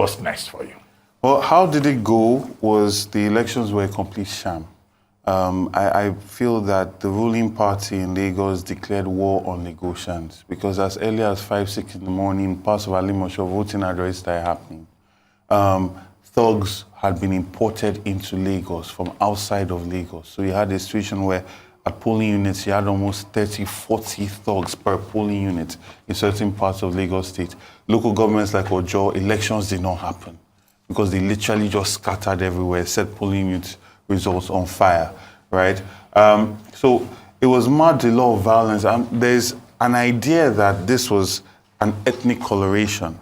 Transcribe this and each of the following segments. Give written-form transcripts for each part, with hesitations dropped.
What's next for you? Well, how did it go was the elections were a complete sham. I feel that the ruling party in Lagos declared war on Lagosians because as early as 5, 6 in the morning, parts of Alimosho voting had already started happening. Thugs had been imported into Lagos from outside of Lagos. So you had a situation where at polling units, you had almost 30, 40 thugs per polling unit in certain parts of Lagos State. Local governments like Ojo, elections did not happen because they literally just scattered everywhere, set polling unit results on fire, right? So it was mad, a lot of violence. There's an idea that this was an ethnic coloration.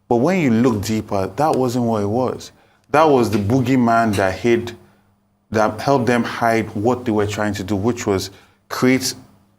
But when you look deeper, that wasn't what it was. That was the boogeyman that helped them hide what they were trying to do, which was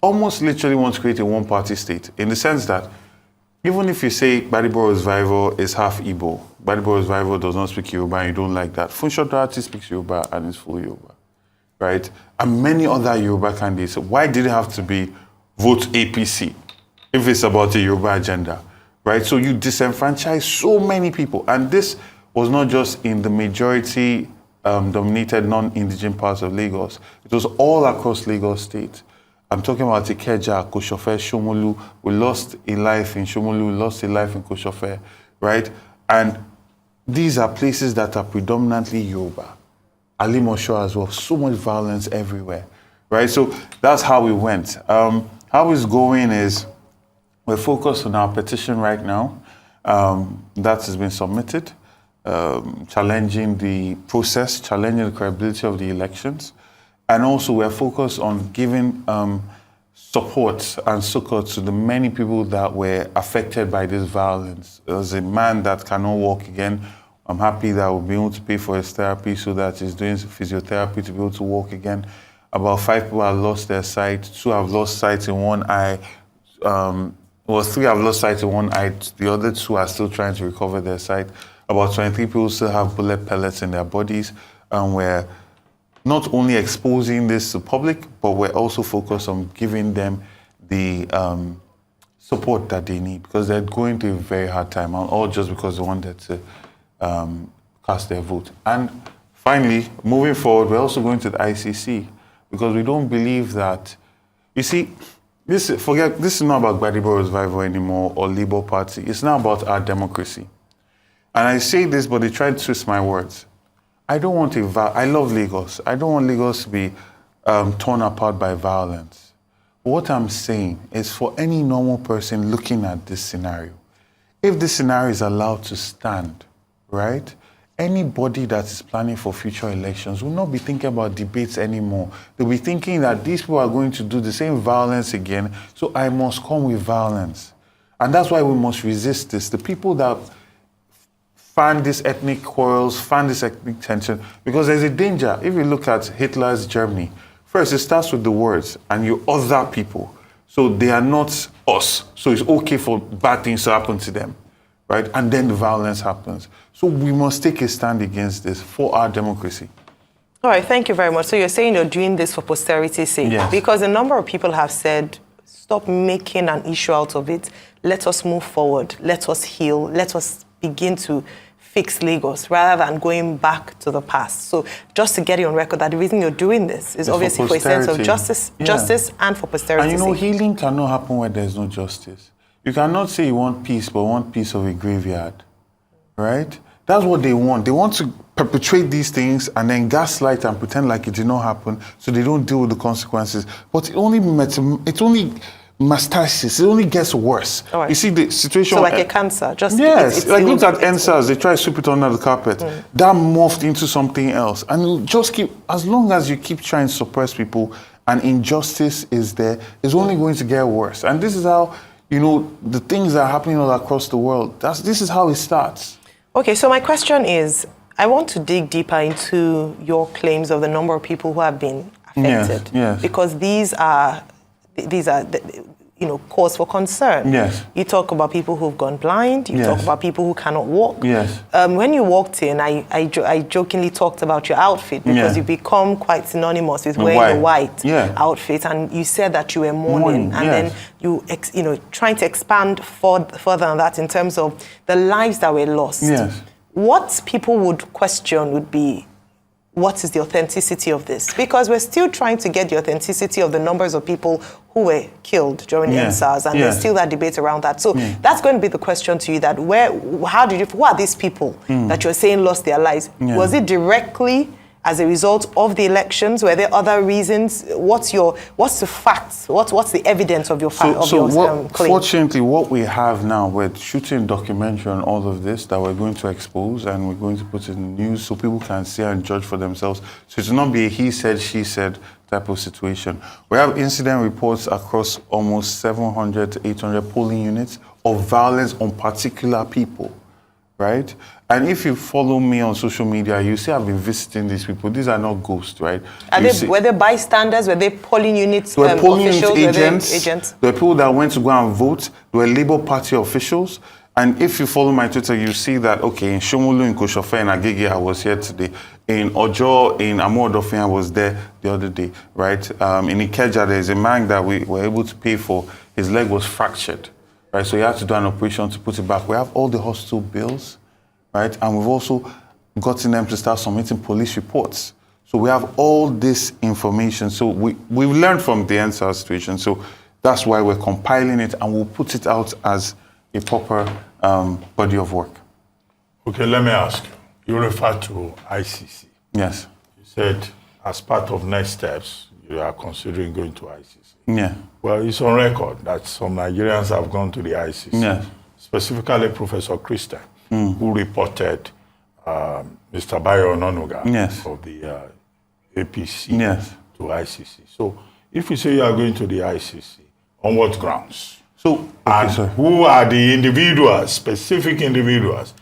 almost literally want to create a one-party state, in the sense that even if you say Gbadebo Rhodes-Vivour is half Igbo, Gbadebo Rhodes-Vivour does not speak Yoruba and you don't like that, Funsho Dorothy speaks Yoruba and is full Yoruba, right? And many other Yoruba candidates. Why did it have to be vote APC if it's about a Yoruba agenda, right? So you disenfranchise so many people. And this was not just in the majority dominated non-indigenous parts of Lagos. It was all across Lagos State. I'm talking about Ikeja, Koshofe, Shomolu. We lost a life in Shomolu, we lost a life in Koshofe, right? And these are places that are predominantly Yoruba. Alimosho as well, so much violence everywhere, right? So that's how we went. How it's going is we're focused on our petition right now. That has been submitted. Challenging the process, challenging the credibility of the elections. And also we're focused on giving support and succor to the many people that were affected by this violence. As a man that cannot walk again, I'm happy that we'll be able to pay for his therapy so that he's doing physiotherapy to be able to walk again. About 5 people have lost their sight, 2 have lost sight in one eye. 3 have lost sight in one eye, the other 2 are still trying to recover their sight. About 23 people still have bullet pellets in their bodies, and we're not only exposing this to the public, but we're also focused on giving them the support that they need because they're going through a very hard time, all just because they wanted to cast their vote. And finally, moving forward, we're also going to the ICC because we don't believe that, you see, this is not about Gbadebo Rhodes-Vivour anymore or Labour Party. It's not about our democracy. And I say this, but they try to twist my words. I love Lagos. I don't want Lagos to be torn apart by violence. What I'm saying is for any normal person looking at this scenario, if this scenario is allowed to stand, right? Anybody that is planning for future elections will not be thinking about debates anymore. They'll be thinking that these people are going to do the same violence again, so I must come with violence. And that's why we must resist this. The people that fan these ethnic quarrels, fan this ethnic tension, because there's a danger. If you look at Hitler's Germany, first it starts with the words, and you other people. So they are not us. So it's okay for bad things to happen to them, right? And then the violence happens. So we must take a stand against this for our democracy. All right, thank you very much. So you're saying you're doing this for posterity's sake? Yes. Because a number of people have said, stop making an issue out of it. Let us move forward. Let us heal. Let us begin to fix Lagos rather than going back to the past. So just to get it on record that the reason you're doing this is obviously for a sense of justice, and for posterity. And you know, healing cannot happen where there's no justice. You cannot say you want peace, but want peace of a graveyard, right? That's what they want. They want to perpetrate these things and then gaslight and pretend like it did not happen so they don't deal with the consequences. But it only metastasis, it only gets worse. Right. You see the situation. So like a cancer, just yes, look at NSAS. They try to sweep it under the carpet. That morphed into something else, and it'll just keep. As long as you keep trying to suppress people, and injustice is there, it's only going to get worse. And this is how the things that are happening all across the world. This is how it starts. Okay, so my question is, I want to dig deeper into your claims of the number of people who have been affected, yes. Because these are cause for concern. Yes. You talk about people who've gone blind. You talk about people who cannot walk. Yes. When you walked in, I jokingly talked about your outfit because you become quite synonymous with wearing a white outfit, and you said that you were mourning, and then you trying to expand further on that in terms of the lives that were lost. Yes. what people would question would be, what is the authenticity of this? Because we're still trying to get the authenticity of the numbers of people who were killed during the NSAS, and there's still that debate around that. So that's going to be the question to you, that who are these people that you're saying lost their lives? Was it directly as a result of the elections? Were there other reasons? What's the facts? What's the evidence of your claim? Fortunately, what we have now, we're shooting a documentary on all of this that we're going to expose, and we're going to put in the news so people can see and judge for themselves. So it will not be a he said, she said type of situation. We have incident reports across almost 700 to 800 polling units of violence on particular people, right? And if you follow me on social media, you see I've been visiting these people. These are not ghosts, right? Were they bystanders? Were they polling units polling officials? Unit agents? There were people that went to go and vote. There were Labour Party officials. And if you follow my Twitter, you see that, okay, in Shomolu, in Koshofe, in Agege, I was here today. In Ojo, in Amodofian, I was there the other day, right? In Ikeja, there's a man that we were able to pay for. His leg was fractured, right? So he had to do an operation to put it back. We have all the hospital bills, right? And we've also gotten them to start submitting police reports. So we have all this information. So we've learned from the NSAS situation. So that's why we're compiling it, and we'll put it out as a proper body of work. Okay, let me ask you. You referred to ICC. Yes. You said as part of next steps, you are considering going to ICC. Yeah. Well, it's on record that some Nigerians have gone to the ICC. Yes. Specifically Professor Christian, who reported Mr. Bayo Ononuga of the APC to ICC. So if you say you are going to the ICC, on what grounds? So, who are the individuals, specific individuals,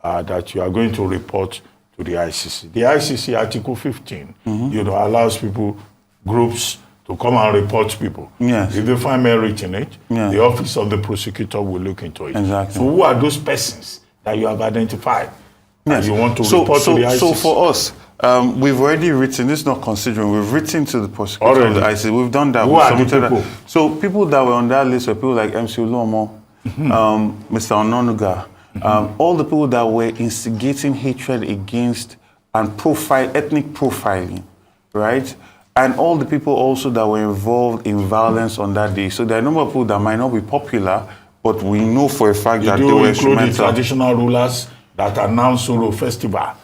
that you are going to report to the ICC? The ICC Article 15, allows people, groups, to come and report people. Yes. If they find merit in it, the office of the prosecutor will look into it. Exactly. So who are those persons that you have identified that you want to report to the ICC? So for us, we've already written, this is not considering, we've written to the prosecutor of the ICC. We've done that. Who are the people? So people that were on that list were people like MC Uluomo, Mr. Ononuga, all the people that were instigating hatred against and ethnic profiling, right? And all the people also that were involved in violence on that day. So there are a number of people that might not be popular, but we know for a fact that they were instrumental. Include the traditional rulers that announced Soro Festival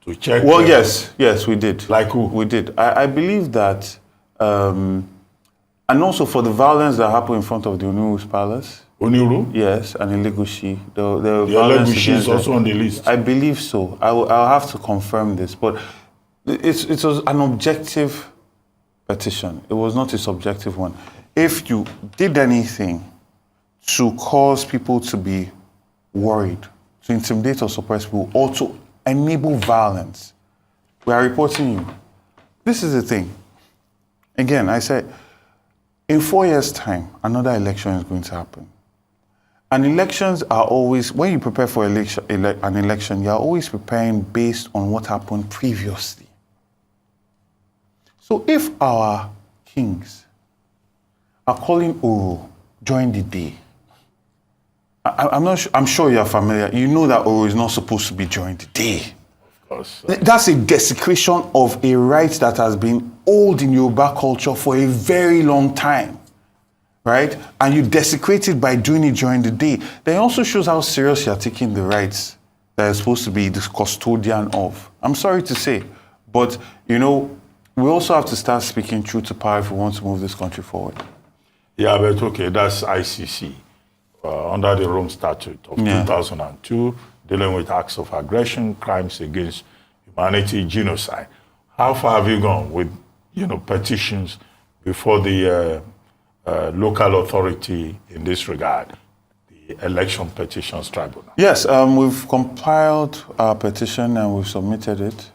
to check? Well, yes, we did. Like who? We did. I believe that, and also for the violence that happened in front of the Oniru's palace. Oniru? Yes, and in Lagoshi. The Lagoshi is also on the list. I believe so. I'll have to confirm this, but it was an objective petition. It was not a subjective one. If you did anything to cause people to be worried, to intimidate or suppress people, or to enable violence, we are reporting you. This is the thing. Again, I said, in 4 years' time, another election is going to happen. And elections are always, when you prepare for an election, you're always preparing based on what happened previously. So if our kings are calling Oro during the day, I'm sure you're familiar. You know that Oro is not supposed to be during the day. Of course. That's a desecration of a right that has been old in Yoruba culture for a very long time, right? And you desecrate it by doing it during the day. Then it also shows how serious you're taking the rights that you're supposed to be the custodian of. I'm sorry to say, but, we also have to start speaking truth to power if we want to move this country forward. Yeah, but okay, that's ICC. Under the Rome Statute of 2002, dealing with acts of aggression, crimes against humanity, genocide. How far have you gone with, petitions before the local authority in this regard, the Election Petitions Tribunal? Yes, we've compiled our petition and we've submitted it.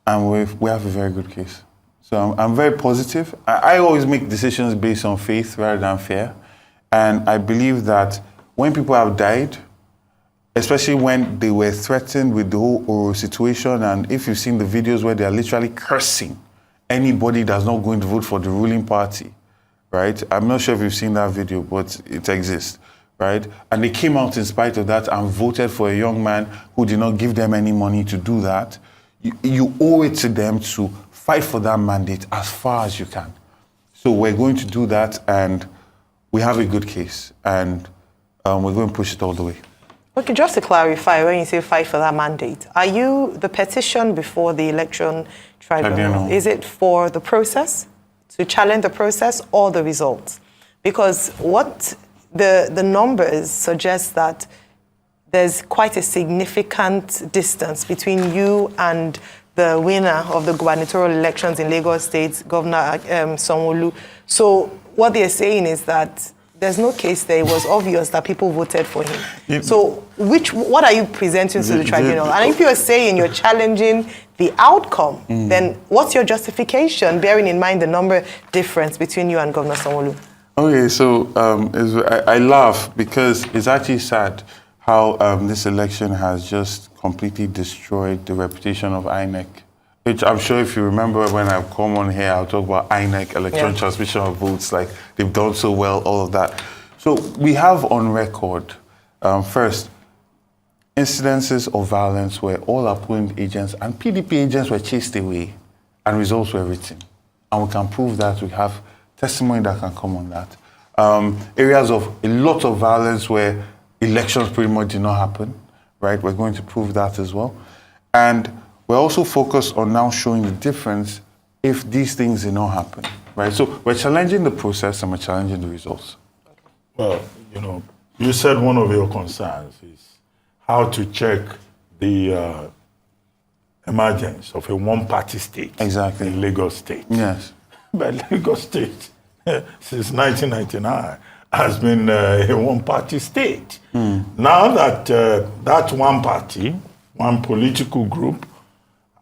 And we have a very good case. So I'm very positive. I always make decisions based on faith rather than fear. And I believe that when people have died, especially when they were threatened with the whole Oro situation, and if you've seen the videos where they are literally cursing anybody that's not going to vote for the ruling party, right? I'm not sure if you've seen that video, but it exists, right? And they came out in spite of that and voted for a young man who did not give them any money to do that. You owe it to them to fight for that mandate as far as you can. So we're going to do that, and we have a good case, and we're going to push it all the way. Okay, just to clarify, when you say fight for that mandate, are you the petition before the election tribunal? Is it for the process, to challenge the process, or the results? Because what the numbers suggest that there's quite a significant distance between you and the winner of the gubernatorial elections in Lagos State, Governor Sanwo-Olu. So what they're saying is that there's no case there. It was obvious that people voted for him. So what are you presenting to the tribunal? And if you're saying you're challenging the outcome, then what's your justification, bearing in mind the number difference between you and Governor Sanwo-Olu? Okay, so I laugh because it's actually sad how this election has just completely destroyed the reputation of INEC. Which I'm sure if you remember when I've come on here, I'll talk about INEC, electronic transmission of votes, like they've done so well, all of that. So we have on record, first, incidences of violence where all our polling agents and PDP agents were chased away and results were written. And we can prove that. We have testimony that can come on that. Areas of a lot of violence where elections pretty much did not happen, right? We're going to prove that as well. And we're also focused on now showing the difference if these things did not happen, right? So we're challenging the process and we're challenging the results. Well, you said one of your concerns is how to check the emergence of a one-party state in Lagos State. Yes. But Lagos State, since 1999, has been a one-party state. Now that that one party, one political group,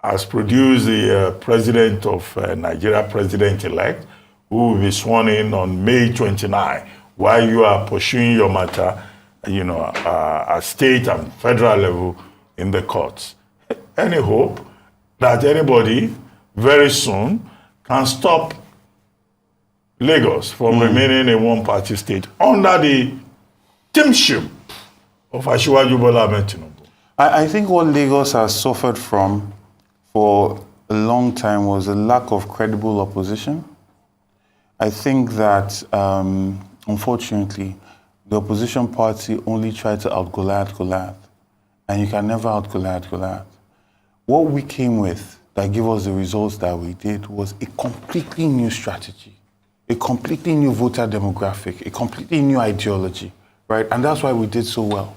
has produced the president of Nigeria, president-elect, who will be sworn in on May 29, while you are pursuing your matter, at state and federal level in the courts. Any hope that anybody very soon can stop Lagos from remaining a one-party state under the kingship of Asiwaju Bola Ahmed Tinubu? I think what Lagos has suffered from for a long time was a lack of credible opposition. I think that, unfortunately, the opposition party only tried to out-Goliath, and you can never out-Goliath. What we came with that gave us the results that we did was a completely new strategy, a completely new voter demographic, a completely new ideology, right? And that's why we did so well.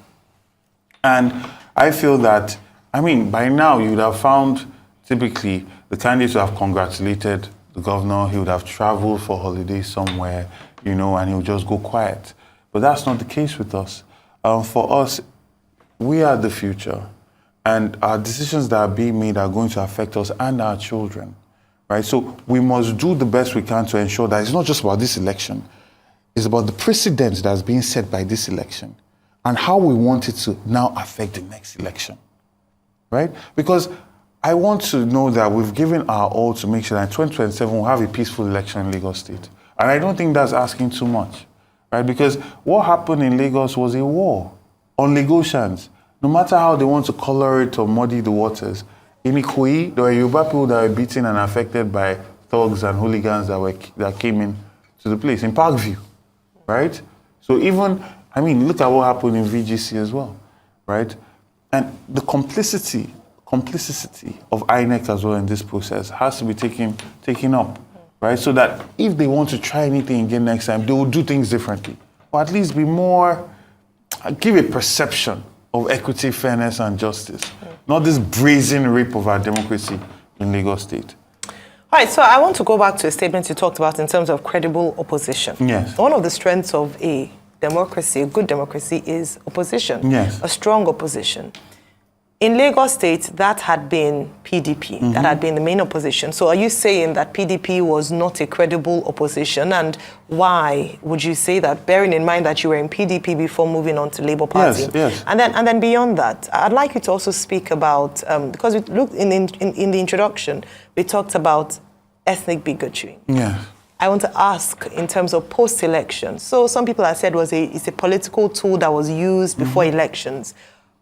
And I feel that, by now you would have found typically the candidates would have congratulated the governor, he would have traveled for holidays somewhere, and he would just go quiet. But that's not the case with us. For us, we are the future, and our decisions that are being made are going to affect us and our children, right? So we must do the best we can to ensure that it's not just about this election, it's about the precedent that's being set by this election and how we want it to now affect the next election, right? Because I want to know that we've given our all to make sure that in 2027 we'll have a peaceful election in Lagos State. And I don't think that's asking too much, right? Because what happened in Lagos was a war on Lagosians. No matter how they want to color it or muddy the waters, in Ikoyi, there were Yoruba people that were beaten and affected by thugs and hooligans that came in to the place, in Parkview, right? So even, look at what happened in VGC as well, right? And the complicity of INEC as well in this process has to be taken up, right? So that if they want to try anything again next time, they will do things differently. Or at least be more, give a perception of equity, fairness, and justice. Not this brazen rape of our democracy in Lagos State. All right, so I want to go back to a statement you talked about in terms of credible opposition. Yes. One of the strengths of a democracy, a good democracy, is opposition. Yes. A strong opposition. In Lagos State, that had been PDP, that had been the main opposition. So are you saying that PDP was not a credible opposition? And why would you say that, bearing in mind that you were in PDP before moving on to Labour Party? Yes. And then beyond that, I'd like you to also speak about, because we looked in the introduction, we talked about ethnic bigotry. Yeah. I want to ask in terms of post-election. So some people have said it's a political tool that was used before elections.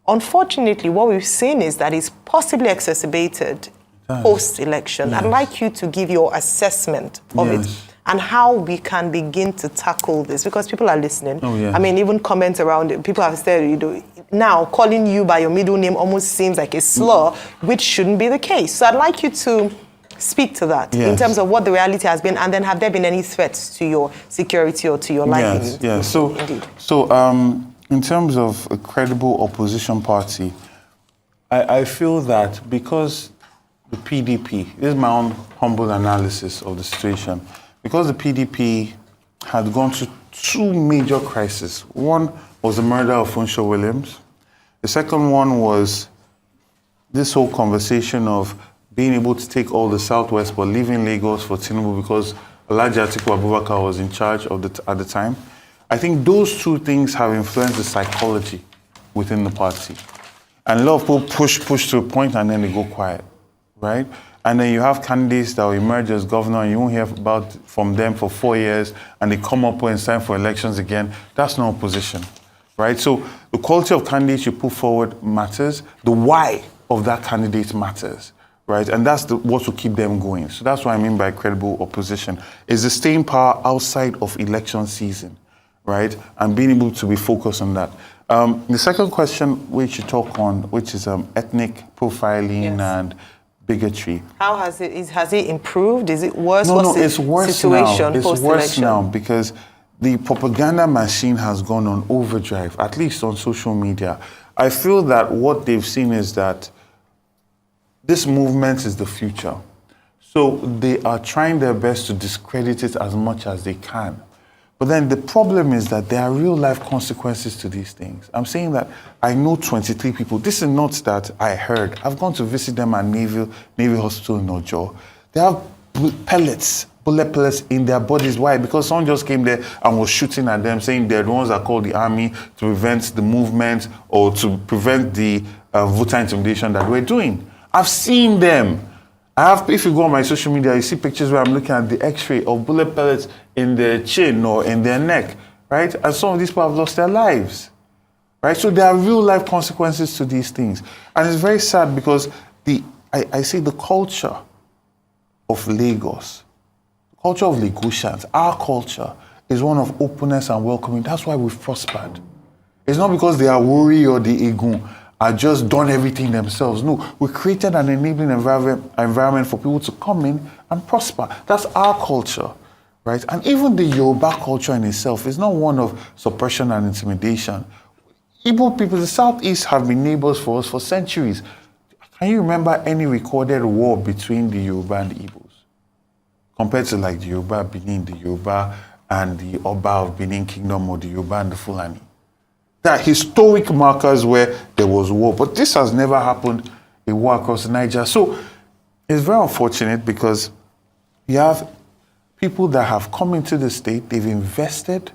Unfortunately, what we've seen is that it's possibly exacerbated post-election. I'd like you to give your assessment of it and how we can begin to tackle this, because people are listening. I mean, even comments around it, people have said, now calling you by your middle name almost seems like a slur, which shouldn't be the case. So I'd like you to speak to that in terms of what the reality has been, and then have there been any threats to your security or to your life? Yes. So in terms of a credible opposition party, I feel that because the PDP, this is my own humble analysis of the situation, because the PDP had gone through two major crises. One was the murder of Funsho Williams. The second one was this whole conversation of being able to take all the Southwest but leaving Lagos for Tinubu because Alhaji Atiku Abubakar was in charge at the time. I think those two things have influenced the psychology within the party. And a lot of people push to a point and then they go quiet, right? And then you have candidates that will emerge as governor and you won't hear from them for 4 years and they come up when it's time for elections again. That's not opposition, right? So the quality of candidates you put forward matters. The why of that candidate matters, right? And that's what will keep them going. So that's what I mean by credible opposition. Is the staying power outside of election season, right? And being able to be focused on that. The second question which you talk on, which is ethnic profiling and bigotry. How has it improved? Is it worse? No, it's worse situation now. It's worse now because the propaganda machine has gone on overdrive, at least on social media. I feel that what they've seen is that this movement is the future. So they are trying their best to discredit it as much as they can. But then the problem is that there are real life consequences to these things. I'm saying that I know 23 people. This is not that I heard. I've gone to visit them at Navy Hospital in Ojo. They have bullet pellets in their bodies. Why? Because someone just came there and was shooting at them, saying they're the ones that called the army to prevent the movement or to prevent the voter intimidation that we're doing. I've seen them. If you go on my social media, you see pictures where I'm looking at the x-ray of bullet pellets in their chin or in their neck, right? And some of these people have lost their lives, right? So there are real life consequences to these things. And it's very sad because I see the culture of Lagos, the culture of Lagosians, our culture is one of openness and welcoming. That's why we've prospered. It's not because they are worried or the Egun are just done everything themselves. No, we created an enabling environment for people to come in and prosper. That's our culture, right? And even the Yoruba culture in itself is not one of suppression and intimidation. Igbo people, the Southeast have been neighbors for us for centuries. Can you remember any recorded war between the Yoruba and the Igbos? Compared to like the Yoruba Benin, the Yoruba and the Oba of Benin Kingdom, or the Yoruba and the Fulani. There are historic markers where there was war, but this has never happened, a war across Niger. So it's very unfortunate because you have people that have come into the state, they've invested,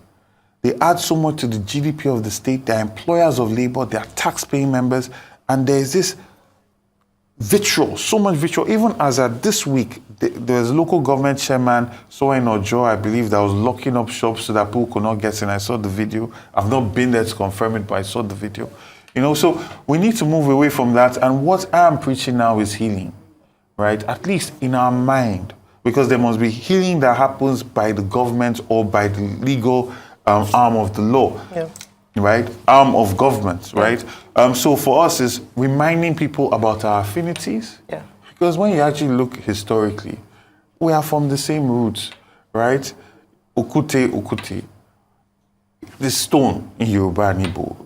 they add so much to the GDP of the state, they're employers of labor, they're tax-paying members, and there's this vitriol, so much vitriol. Even as at this week, there's a local government chairman, so in Ojo, I believe, that was locking up shops so that people could not get in. I saw the video. I've not been there to confirm it, but I saw the video. So we need to move away from that. And what I am preaching now is healing, right? At least in our mind, because there must be healing that happens by the government or by the legal arm of the law. Yeah. Right? Arm of government, right? So for us is reminding people about our affinities. Yeah. Because when you actually look historically, we are from the same roots, right? Okute. The stone in Yoruba and Igbo,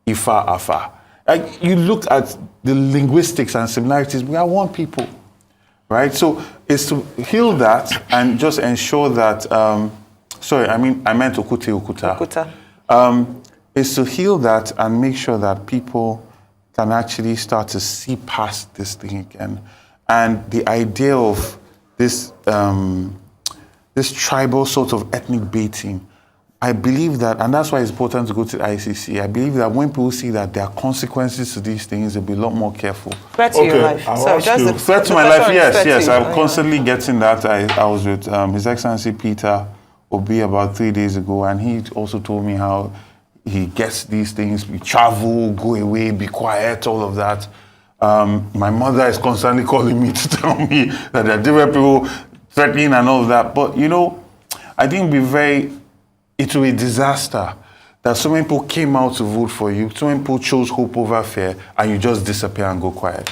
Ifa, Afa. Like you look at the linguistics and similarities, we are one people, right? So it's to heal that and just ensure that, I meant Okuta. Is to heal that and make sure that people can actually start to see past this thing again. And the idea of this tribal sort of ethnic baiting, I believe that, and that's why it's important to go to the ICC. I believe that when people see that there are consequences to these things, they'll be a lot more careful. Threat to your life. I'll Sorry, ask just you- the Threat to the my question life, is yes, threat to yes. you. I'm constantly getting that. I was with His Excellency Peter Obi about 3 days ago, and he also told me how he gets these things, we travel, go away, be quiet, all of that. My mother is constantly calling me to tell me that there are different people threatening and all of that. But, you know, I think it will be a disaster that so many people came out to vote for you, so many people chose hope over fear, and you just disappear and go quiet.